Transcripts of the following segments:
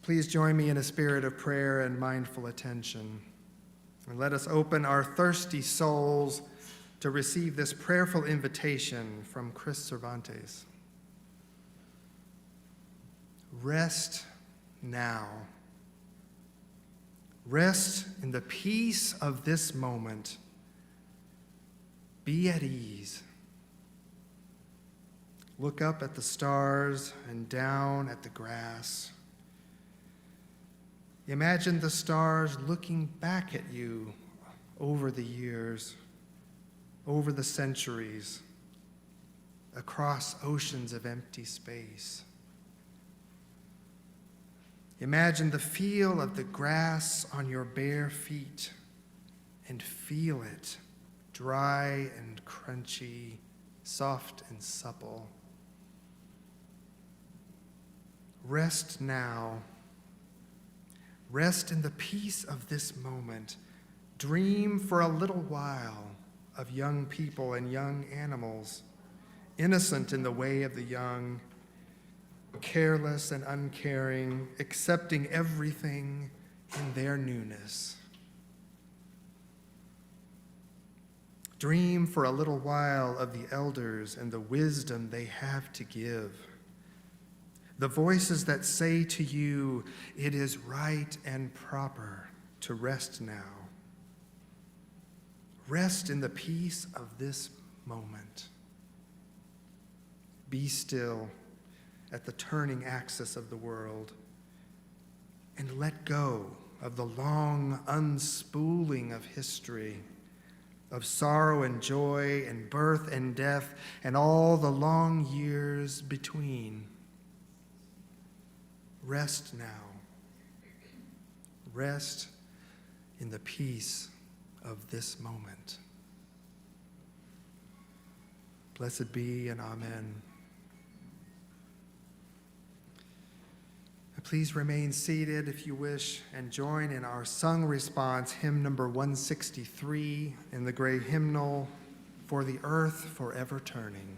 Please join me in a spirit of prayer and mindful attention. And let us open our thirsty souls to receive this prayerful invitation from Chris Cervantes. Rest now. Rest in the peace of this moment. Be at ease. Look up at the stars and down at the grass. Imagine the stars looking back at you over the years, over the centuries, across oceans of empty space. Imagine the feel of the grass on your bare feet and feel it, dry and crunchy, soft and supple. Rest now. Rest in the peace of this moment. Dream for a little while of young people and young animals, innocent in the way of the young, careless and uncaring, accepting everything in their newness. Dream for a little while of the elders and the wisdom they have to give. The voices that say to you, it is right and proper to rest now. Rest in the peace of this moment. Be still at the turning axis of the world and let go of the long unspooling of history, of sorrow and joy and birth and death and all the long years between. Rest now. Rest in the peace of this moment. Blessed be and amen. Please remain seated if you wish and join in our sung response, hymn number 163 in the great hymnal, For the Earth Forever Turning.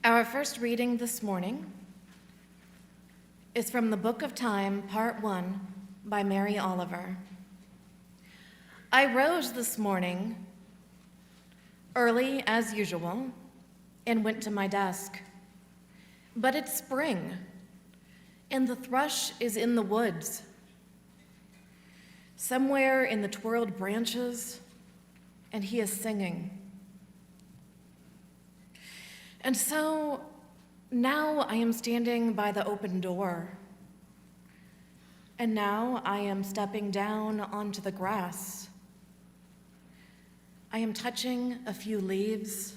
Our first reading this morning is from the Book of Time, Part 1, by Mary Oliver. I rose this morning early as usual and went to my desk. But it's spring, and the thrush is in the woods. Somewhere in the twirled branches, and he is singing. And so now I am standing by the open door, and now I am stepping down onto the grass. I am touching a few leaves.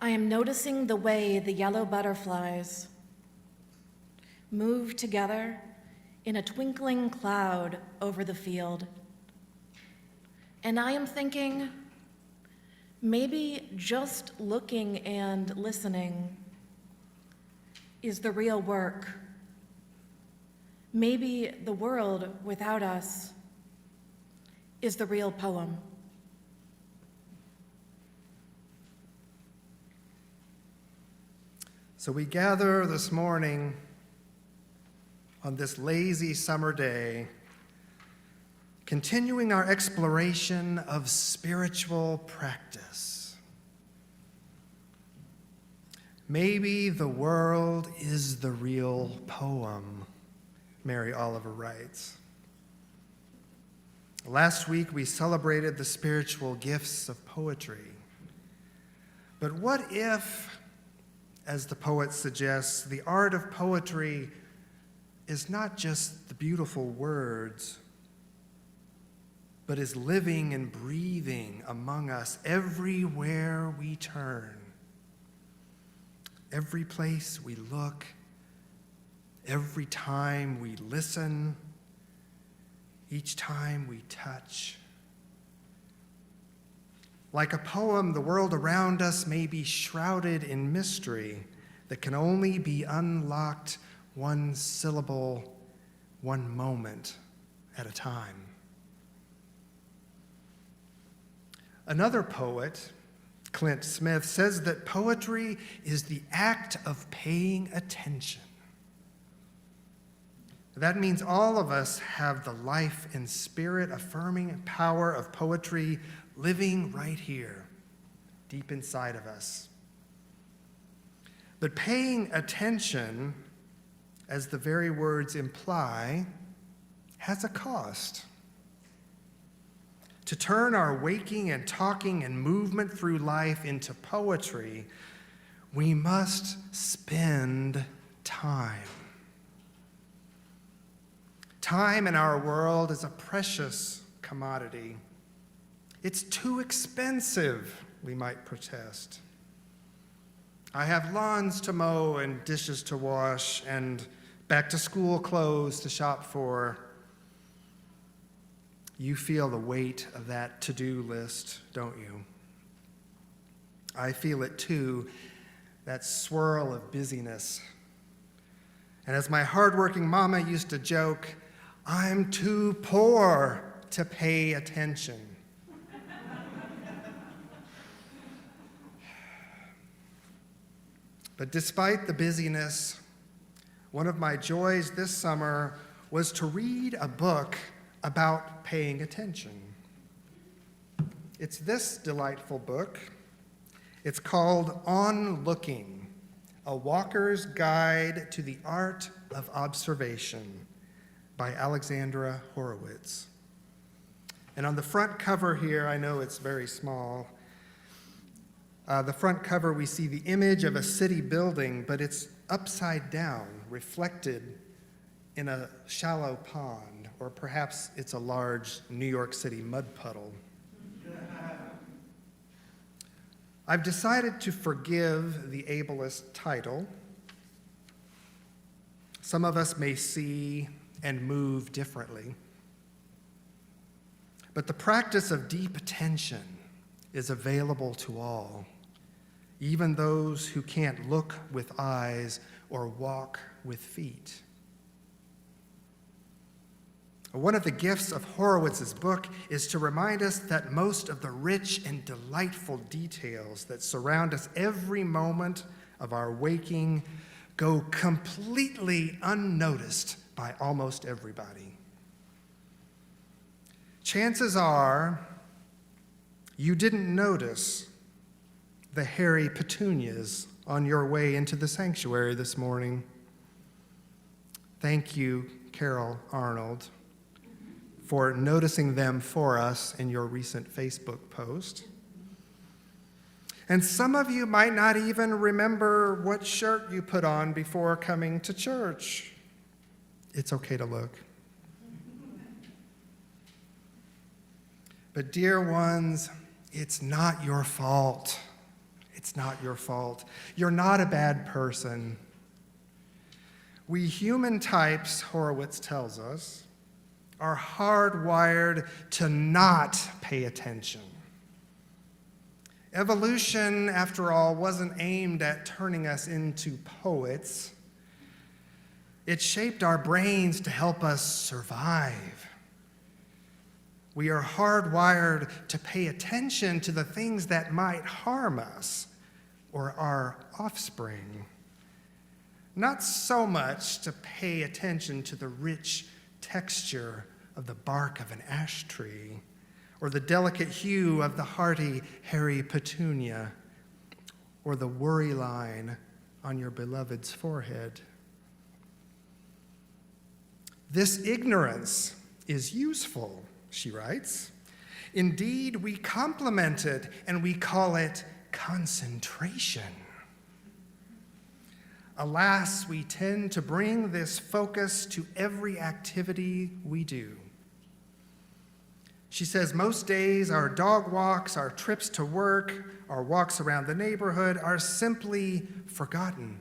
I am noticing the way the yellow butterflies move together in a twinkling cloud over the field. And I am thinking, maybe just looking and listening is the real work. Maybe the world without us is the real poem. So we gather this morning on this lazy summer day, continuing our exploration of spiritual practice. Maybe the world is the real poem, Mary Oliver writes. Last week we celebrated the spiritual gifts of poetry. But what if, as the poet suggests, the art of poetry is not just the beautiful words, but is living and breathing among us everywhere we turn, every place we look, every time we listen, each time we touch. Like a poem, the world around us may be shrouded in mystery that can only be unlocked one syllable, one moment at a time. Another poet, Clint Smith, says that poetry is the act of paying attention. That means all of us have the life and spirit-affirming power of poetry living right here, deep inside of us. But paying attention, as the very words imply, has a cost. To turn our waking and talking and movement through life into poetry, we must spend time. Time in our world is a precious commodity. It's too expensive, we might protest. I have lawns to mow and dishes to wash and back-to-school clothes to shop for. You feel the weight of that to-do list, don't you? I feel it too, that swirl of busyness. And as my hardworking mama used to joke, I'm too poor to pay attention. But despite the busyness, one of my joys this summer was to read a book about paying attention. It's this delightful book. It's called On Looking, A Walker's Guide to the Art of Observation by Alexandra Horowitz. And on the front cover here, I know it's very small, the front cover we see the image of a city building, but it's upside down, reflected in a shallow pond, or perhaps it's a large New York City mud puddle. I've decided to forgive the ableist title. Some of us may see and move differently, but the practice of deep attention is available to all, even those who can't look with eyes or walk with feet. One of the gifts of Horowitz's book is to remind us that most of the rich and delightful details that surround us every moment of our waking go completely unnoticed by almost everybody. Chances are you didn't notice the hairy petunias on your way into the sanctuary this morning. Thank you, Carol Arnold, for noticing them for us in your recent Facebook post. And some of you might not even remember what shirt you put on before coming to church. It's okay to look. But dear ones, it's not your fault. It's not your fault. You're not a bad person. We human types, Horowitz tells us, are hardwired to not pay attention. Evolution, after all, wasn't aimed at turning us into poets. It shaped our brains to help us survive. We are hardwired to pay attention to the things that might harm us or our offspring. Not so much to pay attention to the rich texture of the bark of an ash tree or the delicate hue of the hardy hairy petunia or the worry line on your beloved's forehead. This ignorance is useful, she writes. Indeed, we compliment it and we call it concentration. Alas, we tend to bring this focus to every activity we do. She says most days our dog walks, our trips to work, our walks around the neighborhood are simply forgotten.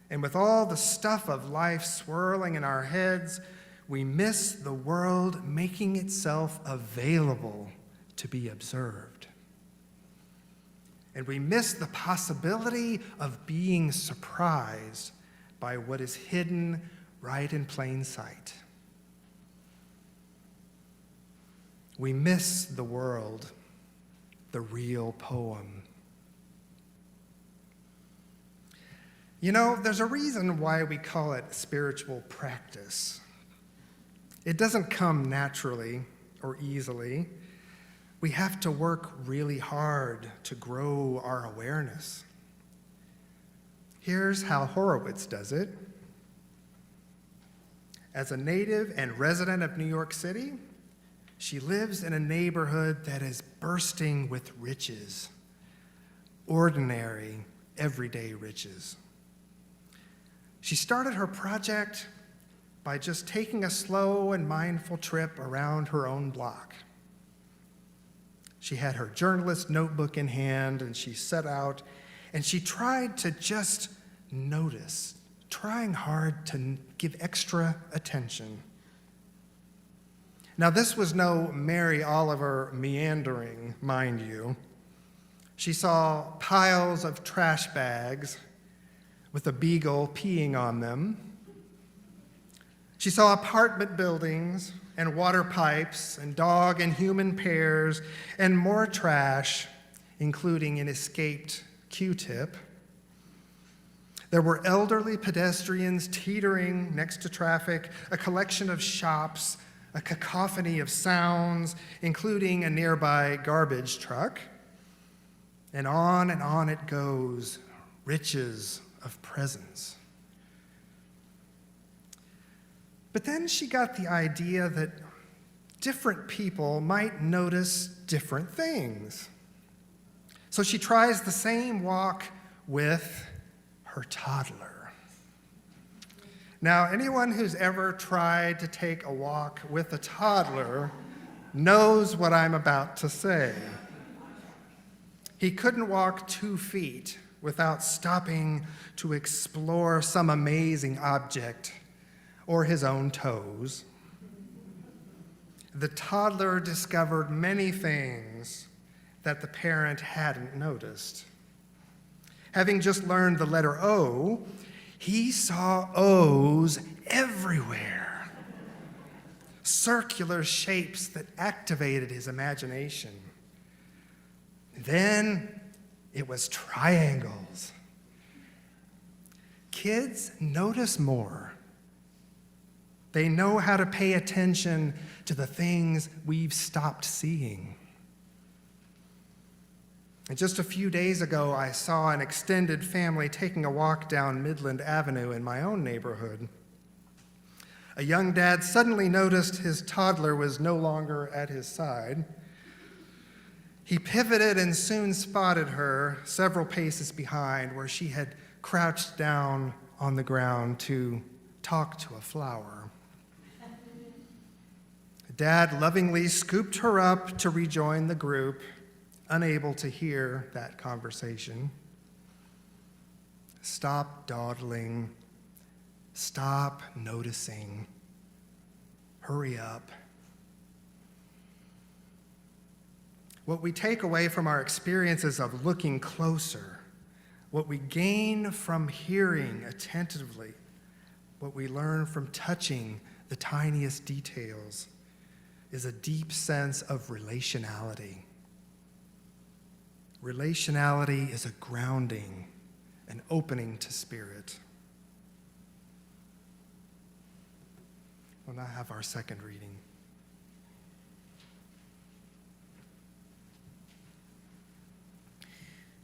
And with all the stuff of life swirling in our heads, we miss the world making itself available to be observed. And we miss the possibility of being surprised by what is hidden right in plain sight. We miss the world, the real poem. You know, there's a reason why we call it spiritual practice. It doesn't come naturally or easily. We have to work really hard to grow our awareness. Here's how Horowitz does it. As a native and resident of New York City, she lives in a neighborhood that is bursting with riches, ordinary, everyday riches. She started her project by just taking a slow and mindful trip around her own block. She had her journalist notebook in hand, and she set out, and she tried to just notice, trying hard to give extra attention. Now, this was no Mary Oliver meandering, mind you. She saw piles of trash bags with a beagle peeing on them. She saw apartment buildings and water pipes and dog and human pairs and more trash, including an escaped Q-tip. There were elderly pedestrians teetering next to traffic, a collection of shops, a cacophony of sounds, including a nearby garbage truck. And on it goes, riches of presence. But then she got the idea that different people might notice different things. So she tries the same walk with her toddler. Now, anyone who's ever tried to take a walk with a toddler knows what I'm about to say. He couldn't walk 2 feet without stopping to explore some amazing object or his own toes. The toddler discovered many things that the parent hadn't noticed. Having just learned the letter O, he saw O's everywhere. Circular shapes that activated his imagination. Then it was triangles. Kids notice more. They know how to pay attention to the things we've stopped seeing. And just a few days ago, I saw an extended family taking a walk down Midland Avenue in my own neighborhood. A young dad suddenly noticed his toddler was no longer at his side. He pivoted and soon spotted her several paces behind, where she had crouched down on the ground to talk to a flower. Dad lovingly scooped her up to rejoin the group, unable to hear that conversation. Stop dawdling. Stop noticing. Hurry up. What we take away from our experiences of looking closer, what we gain from hearing attentively, what we learn from touching the tiniest details, is a deep sense of relationality. Relationality is a grounding, an opening to spirit. We'll now have our second reading.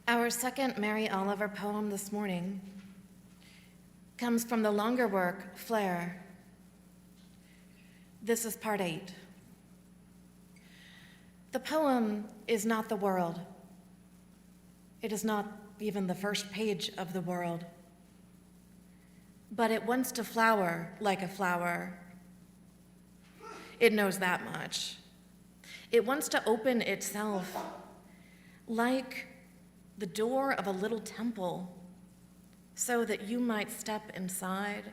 Our second Mary Oliver poem this morning comes from the longer work, Flare. This is part 8. The poem is not the world. It is not even the first page of the world. But it wants to flower like a flower. It knows that much. It wants to open itself like the door of a little temple so that you might step inside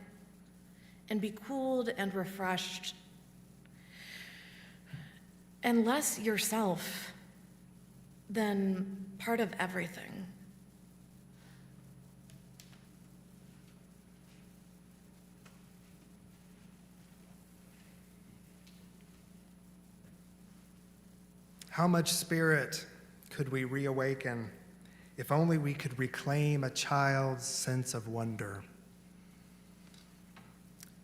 and be cooled and refreshed and less yourself than part of everything. How much spirit could we reawaken if only we could reclaim a child's sense of wonder?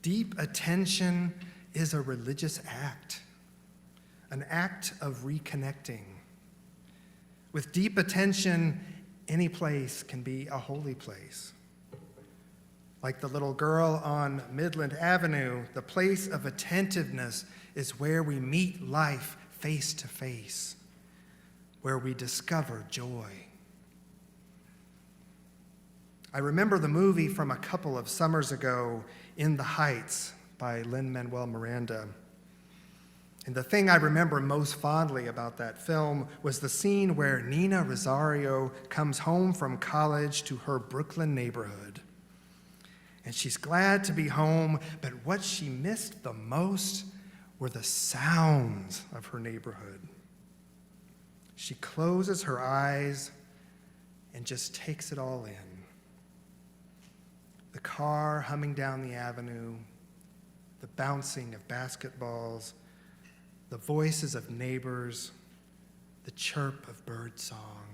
Deep attention is a religious act, an act of reconnecting. With deep attention, any place can be a holy place. Like the little girl on Midland Avenue, the place of attentiveness is where we meet life face to face, where we discover joy. I remember the movie from a couple of summers ago, In the Heights, by Lin-Manuel Miranda. And the thing I remember most fondly about that film was the scene where Nina Rosario comes home from college to her Brooklyn neighborhood. And she's glad to be home, but what she missed the most were the sounds of her neighborhood. She closes her eyes and just takes it all in. The car humming down the avenue, the bouncing of basketballs, the voices of neighbors, the chirp of birdsong.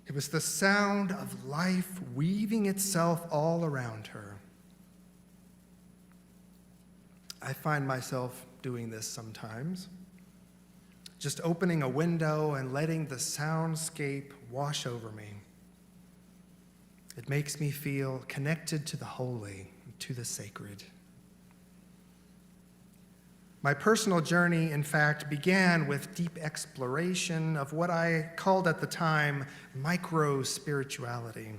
It was the sound of life weaving itself all around her. I find myself doing this sometimes, just opening a window and letting the soundscape wash over me. It makes me feel connected to the holy, to the sacred. My personal journey, in fact, began with deep exploration of what I called at the time micro-spirituality.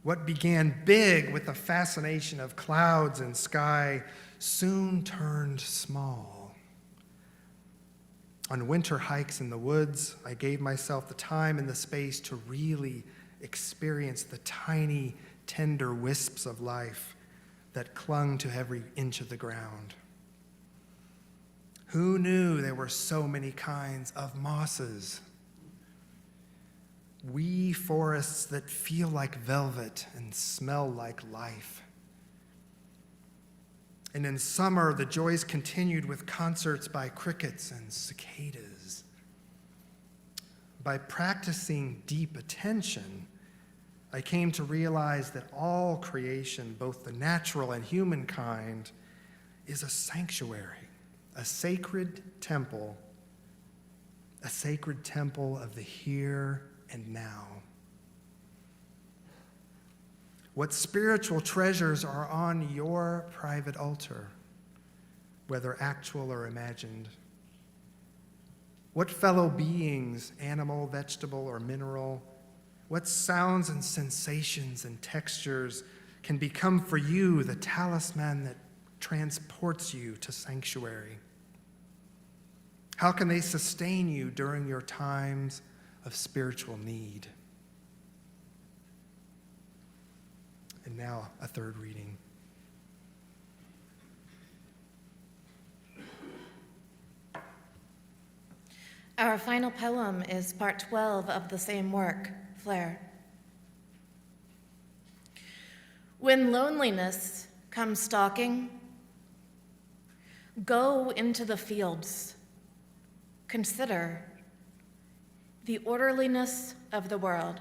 What began big with the fascination of clouds and sky soon turned small. On winter hikes in the woods, I gave myself the time and the space to really experience the tiny, tender wisps of life that clung to every inch of the ground. Who knew there were so many kinds of mosses? Wee forests that feel like velvet and smell like life. And in summer, the joys continued with concerts by crickets and cicadas. By practicing deep attention, I came to realize that all creation, both the natural and humankind, is a sanctuary, a sacred temple of the here and now. What spiritual treasures are on your private altar, whether actual or imagined? What fellow beings, animal, vegetable, or mineral, what sounds and sensations and textures can become for you the talisman that transports you to sanctuary? How can they sustain you during your times of spiritual need? And now, a third reading. Our final poem is part 12 of the same work, Flare. When loneliness comes stalking, go into the fields. Consider the orderliness of the world.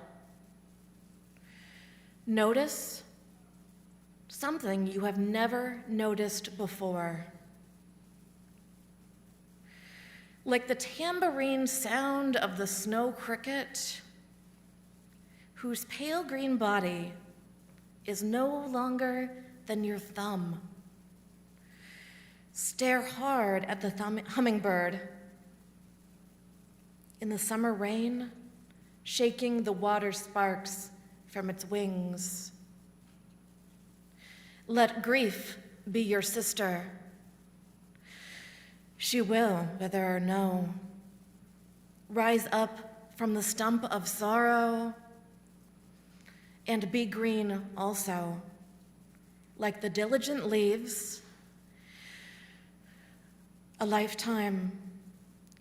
Notice something you have never noticed before. Like the tambourine sound of the snow cricket, whose pale green body is no longer than your thumb. Stare hard at the hummingbird in the summer rain, shaking the water sparks from its wings. Let grief be your sister. She will, whether or no, rise up from the stump of sorrow and be green also, like the diligent leaves. A lifetime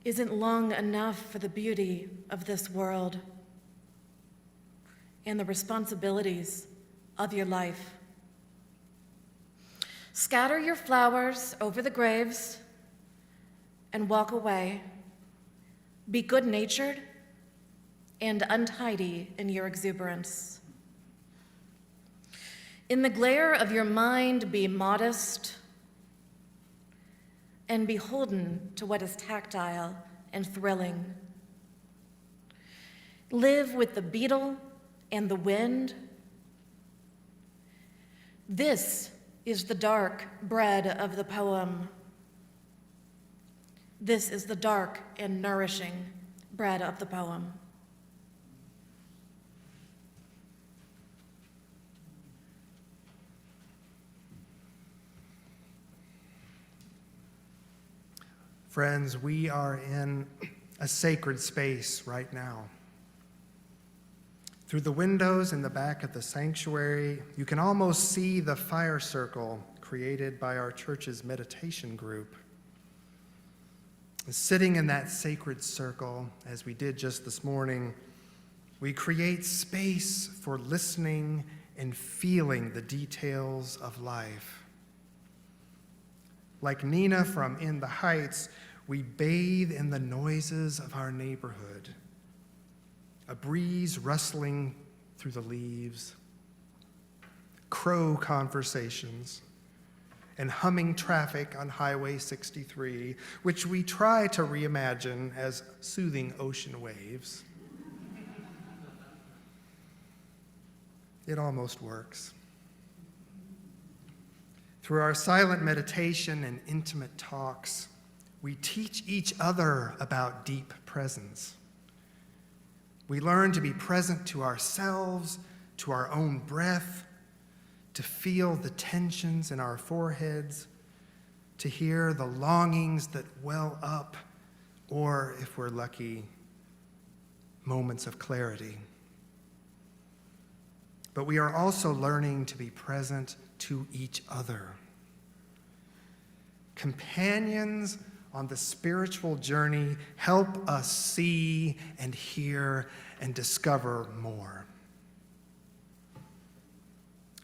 isn't long enough for the beauty of this world and the responsibilities of your life. Scatter your flowers over the graves and walk away. Be good-natured and untidy in your exuberance. In the glare of your mind, be modest and beholden to what is tactile and thrilling. Live with the beetle and the wind. This is the dark bread of the poem. This is the dark and nourishing bread of the poem. Friends, we are in a sacred space right now. Through the windows in the back of the sanctuary, you can almost see the fire circle created by our church's meditation group. And sitting in that sacred circle, as we did just this morning, we create space for listening and feeling the details of life. Like Nina from In the Heights, we bathe in the noises of our neighborhood. A breeze rustling through the leaves, crow conversations, and humming traffic on Highway 63, which we try to reimagine as soothing ocean waves. It almost works. Through our silent meditation and intimate talks, we teach each other about deep presence. We learn to be present to ourselves, to our own breath, to feel the tensions in our foreheads, to hear the longings that well up, or, if we're lucky, moments of clarity. But we are also learning to be present to each other. Companions on the spiritual journey help us see and hear and discover more.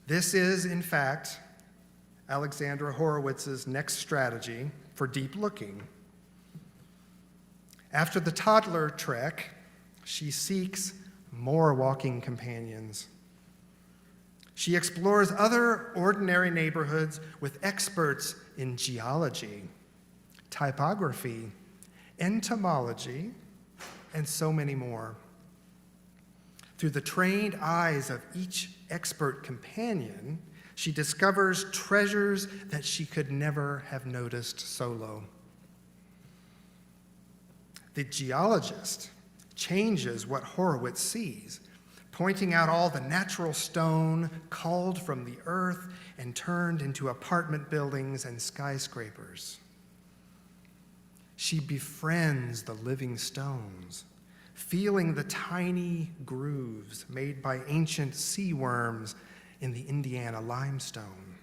This is, in fact, Alexandra Horowitz's next strategy for deep looking. After the toddler trek, she seeks more walking companions. She explores other ordinary neighborhoods with experts in geology, typography, entomology, and so many more. Through the trained eyes of each expert companion, she discovers treasures that she could never have noticed solo. The geologist changes what Horowitz sees, pointing out all the natural stone culled from the earth and turned into apartment buildings and skyscrapers. She befriends the living stones, feeling the tiny grooves made by ancient sea worms in the Indiana limestone,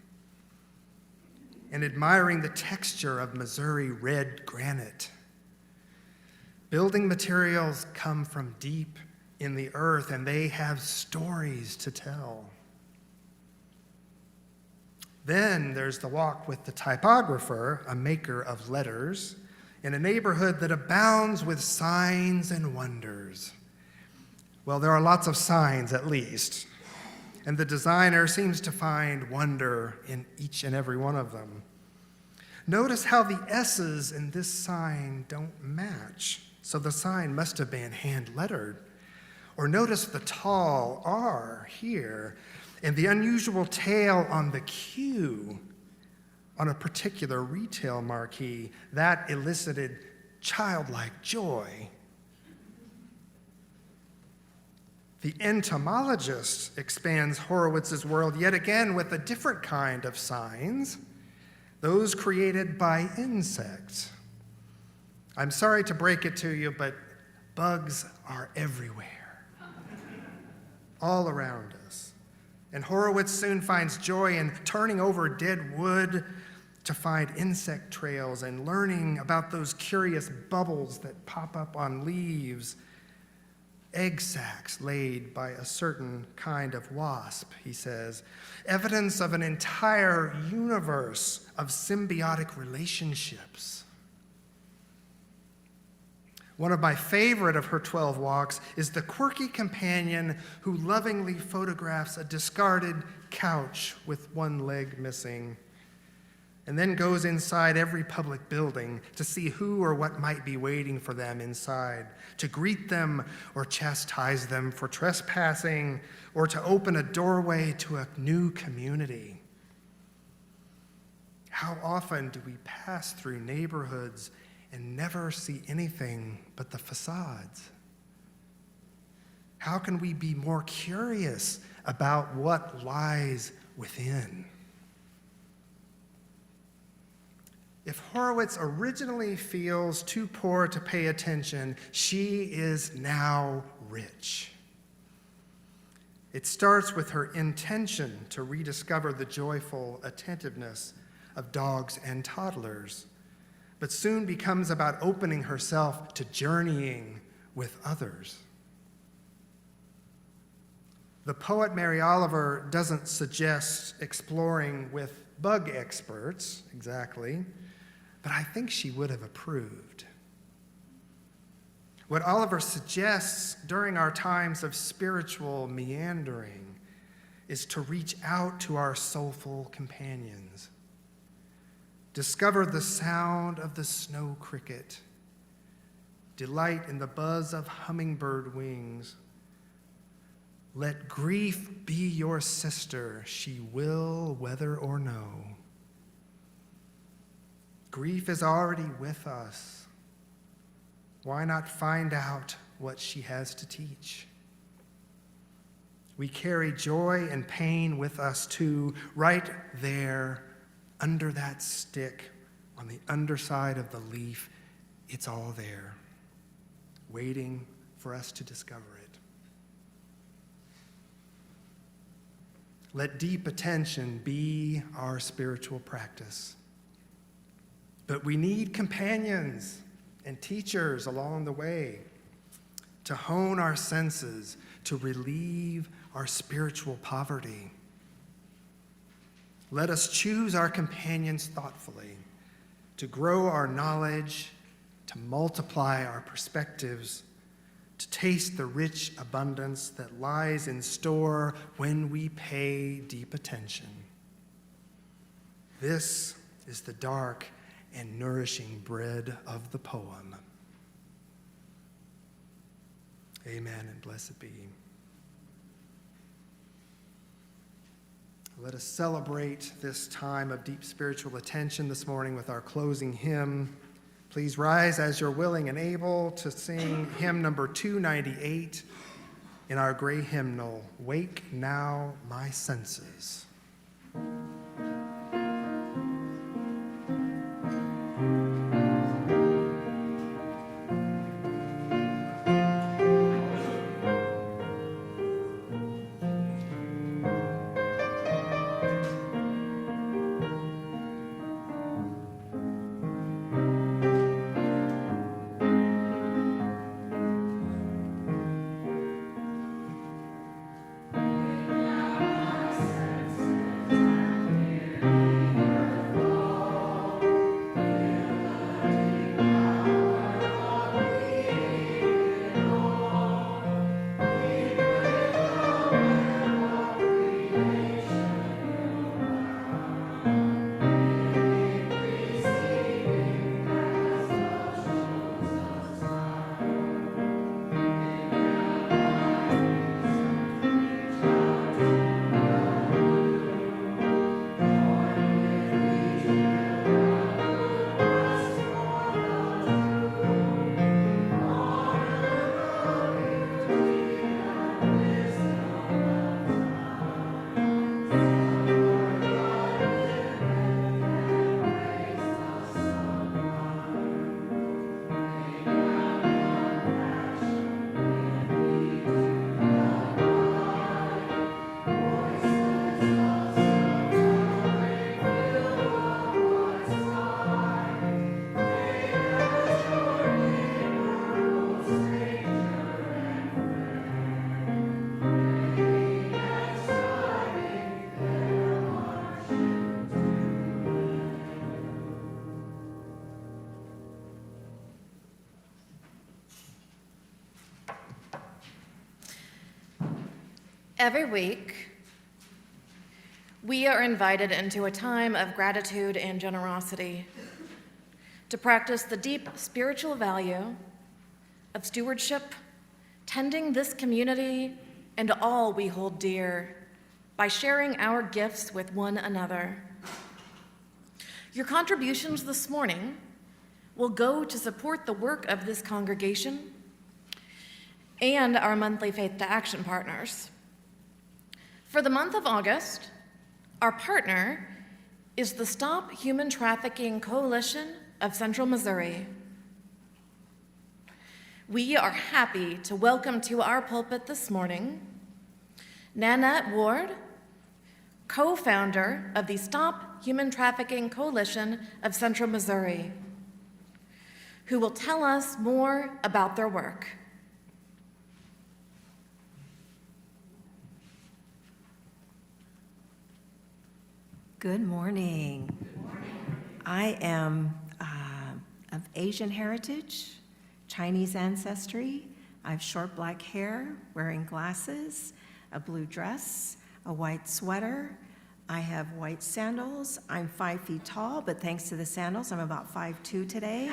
and admiring the texture of Missouri red granite. Building materials come from deep in the earth, and they have stories to tell. Then there's the walk with the typographer, a maker of letters, in a neighborhood that abounds with signs and wonders. Well, there are lots of signs, at least, and the designer seems to find wonder in each and every one of them. Notice how the S's in this sign don't match, so the sign must have been hand-lettered. Or notice the tall R here and the unusual tail on the Q on a particular retail marquee. That elicited childlike joy. The entomologist expands Horowitz's world yet again with a different kind of signs, those created by insects. I'm sorry to break it to you, but bugs are everywhere, all around us. And Horowitz soon finds joy in turning over dead wood to find insect trails and learning about those curious bubbles that pop up on leaves, egg sacs laid by a certain kind of wasp, he says, evidence of an entire universe of symbiotic relationships. One of my favorite of her 12 walks is the quirky companion who lovingly photographs a discarded couch with one leg missing, and then goes inside every public building to see who or what might be waiting for them inside, to greet them or chastise them for trespassing, or to open a doorway to a new community. How often do we pass through neighborhoods and never see anything but the facades? How can we be more curious about what lies within? If Horowitz originally feels too poor to pay attention, she is now rich. It starts with her intention to rediscover the joyful attentiveness of dogs and toddlers, but soon becomes about opening herself to journeying with others. The poet Mary Oliver doesn't suggest exploring with bug experts, exactly, but I think she would have approved. What Oliver suggests during our times of spiritual meandering is to reach out to our soulful companions. Discover the sound of the snow cricket. Delight in the buzz of hummingbird wings. Let grief be your sister, she will, whether or no. Grief is already with us. Why not find out what she has to teach? We carry joy and pain with us too, right there under that stick on the underside of the leaf. It's all there, waiting for us to discover it. Let deep attention be our spiritual practice. But we need companions and teachers along the way to hone our senses, to relieve our spiritual poverty. Let us choose our companions thoughtfully, to grow our knowledge, to multiply our perspectives, to taste the rich abundance that lies in store when we pay deep attention. This is the dark and nourishing bread of the poem. Amen and blessed be. Let us celebrate this time of deep spiritual attention this morning with our closing hymn. Please rise as you're willing and able to sing hymn number 298 in our gray hymnal, "Wake Now My Senses." Every week, we are invited into a time of gratitude and generosity to practice the deep spiritual value of stewardship, tending this community and all we hold dear by sharing our gifts with one another. Your contributions this morning will go to support the work of this congregation and our monthly Faith to Action partners. For the month of August, our partner is the Stop Human Trafficking Coalition of Central Missouri. We are happy to welcome to our pulpit this morning Nanette Ward, co-founder of the Stop Human Trafficking Coalition of Central Missouri, who will tell us more about their work. Good morning. I am of Asian heritage, Chinese ancestry. I have short black hair, wearing glasses, a blue dress, a white sweater. I have white sandals. I'm 5 feet tall, but thanks to the sandals, I'm about 5'2" today.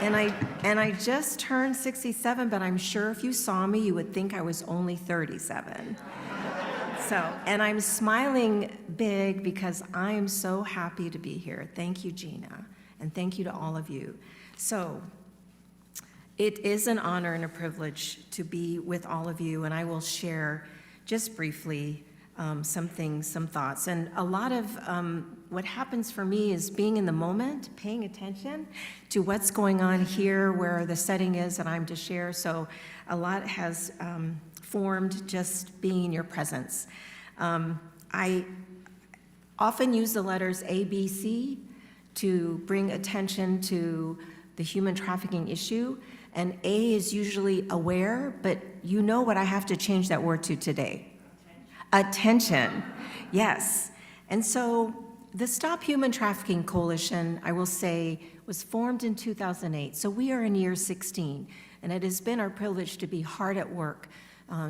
And I just turned 67, but I'm sure if you saw me, you would think I was only 37. And I'm smiling big because I am so happy to be here. Thank you, Gina, and thank you to all of you. So it is an honor and a privilege to be with all of you, and I will share just briefly some things, some thoughts. And a lot of what happens for me is being in the moment, paying attention to what's going on here, where the setting is that I'm to share. So a lot has formed just being in your presence. I often use the letters A, B, C to bring attention to the human trafficking issue, and A is usually aware, but you know what I have to change that word to today. Attention, yes. And so the Stop Human Trafficking Coalition, I will say, was formed in 2008. So we are in year 16, and it has been our privilege to be hard at work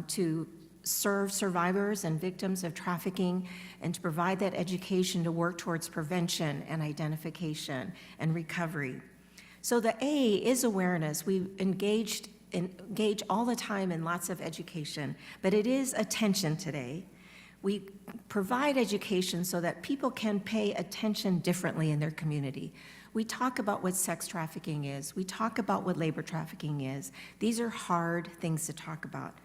to serve survivors and victims of trafficking and to provide that education to work towards prevention and identification and recovery. So the A is awareness. We engage all the time in lots of education, but it is attention today. We provide education so that people can pay attention differently in their community. We talk about what sex trafficking is. We talk about what labor trafficking is. These are hard things to talk about.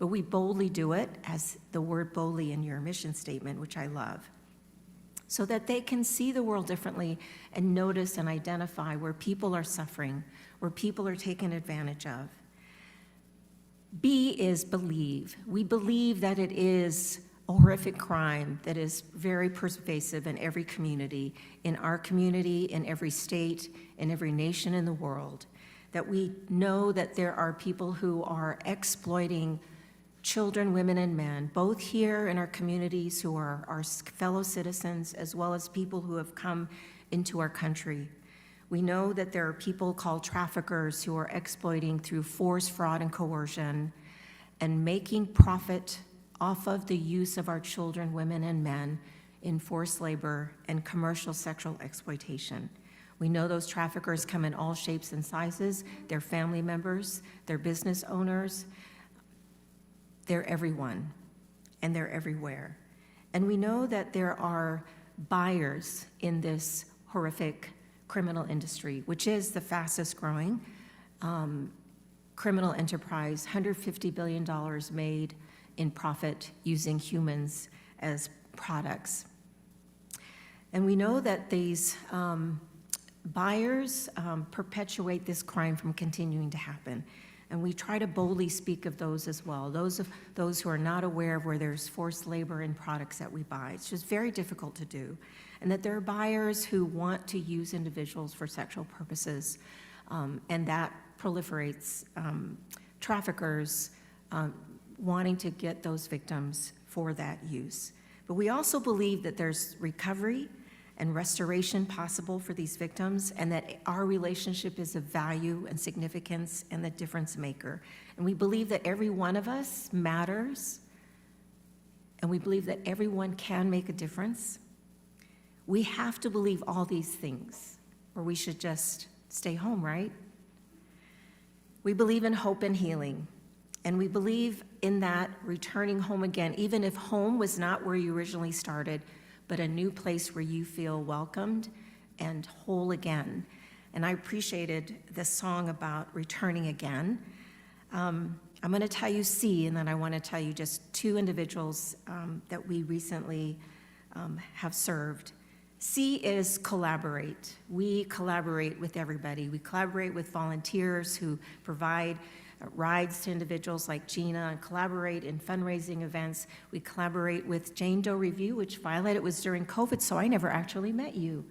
but we boldly do it, as the word boldly in your mission statement, which I love, so that they can see the world differently and notice and identify where people are suffering, where people are taken advantage of. B is believe. We believe that it is a horrific crime that is very pervasive in every community, in our community, in every state, in every nation in the world, that we know that there are people who are exploiting children, women, and men, both here in our communities who are our fellow citizens, as well as people who have come into our country. We know that there are people called traffickers who are exploiting through force, fraud, and coercion, and making profit off of the use of our children, women, and men in forced labor and commercial sexual exploitation. We know those traffickers come in all shapes and sizes. They're family members, they're business owners, they're everyone, and they're everywhere. And we know that there are buyers in this horrific criminal industry, which is the fastest growing criminal enterprise, $150 billion made in profit using humans as products. And we know that these buyers perpetuate this crime from continuing to happen. And we try to boldly speak of those as well, those who are not aware of where there's forced labor in products that we buy. It's just very difficult to do. And that there are buyers who want to use individuals for sexual purposes, and that proliferates traffickers wanting to get those victims for that use. But we also believe that there's recovery and restoration possible for these victims, and that our relationship is of value and significance and the difference maker. And we believe that every one of us matters, and we believe that everyone can make a difference. We have to believe all these things, or we should just stay home, right? We believe in hope and healing, and we believe in that returning home again, even if home was not where you originally started, but a new place where you feel welcomed and whole again. And I appreciated this song about returning again. I'm going to tell you C, and then I want to tell you just two individuals that we recently have served. C is collaborate. We collaborate with everybody. We collaborate with volunteers who provide rides to individuals like Gina, and collaborate in fundraising events. We collaborate with Jane Doe Review, which Violet, it was during COVID, so I never actually met you.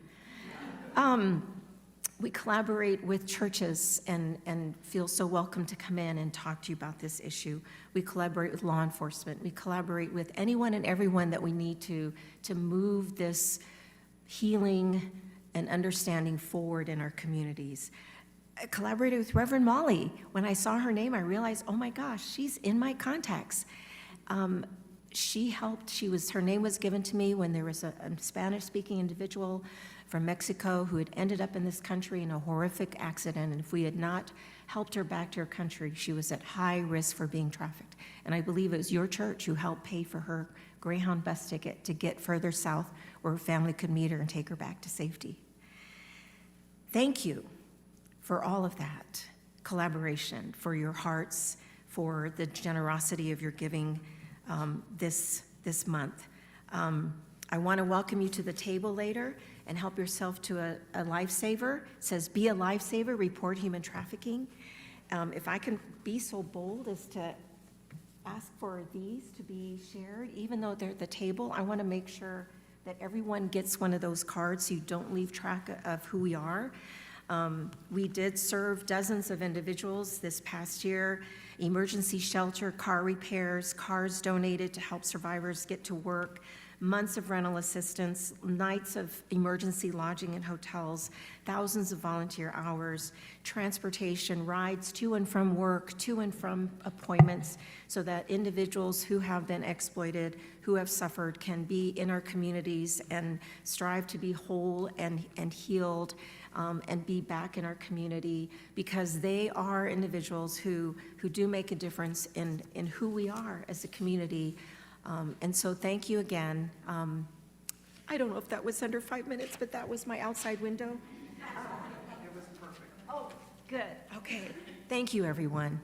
We collaborate with churches and feel so welcome to come in and talk to you about this issue. We collaborate with law enforcement. We collaborate with anyone and everyone that we need to move this healing and understanding forward in our communities. I collaborated with Reverend Molly. When I saw her name, I realized, oh my gosh, she's in my contacts. She helped, her name was given to me when there was a Spanish-speaking individual from Mexico who had ended up in this country in a horrific accident, and if we had not helped her back to her country, she was at high risk for being trafficked. And I believe it was your church who helped pay for her Greyhound bus ticket to get further south where her family could meet her and take her back to safety. Thank you for all of that collaboration, for your hearts, for the generosity of your giving this month. I want to welcome you to the table later and help yourself to a lifesaver. It says, be a lifesaver, report human trafficking. If I can be so bold as to ask for these to be shared, even though they're at the table, I want to make sure that everyone gets one of those cards so you don't leave track of who we are. We did serve dozens of individuals this past year, emergency shelter, car repairs, cars donated to help survivors get to work, months of rental assistance, nights of emergency lodging in hotels, thousands of volunteer hours, transportation, rides to and from work, to and from appointments, so that individuals who have been exploited, who have suffered, can be in our communities and strive to be whole and healed, and be back in our community, because they are individuals who do make a difference in who we are as a community. And so thank you again. I don't know if that was under 5 minutes, but that was my outside window. It was perfect. Oh, good. Okay. Thank you, everyone.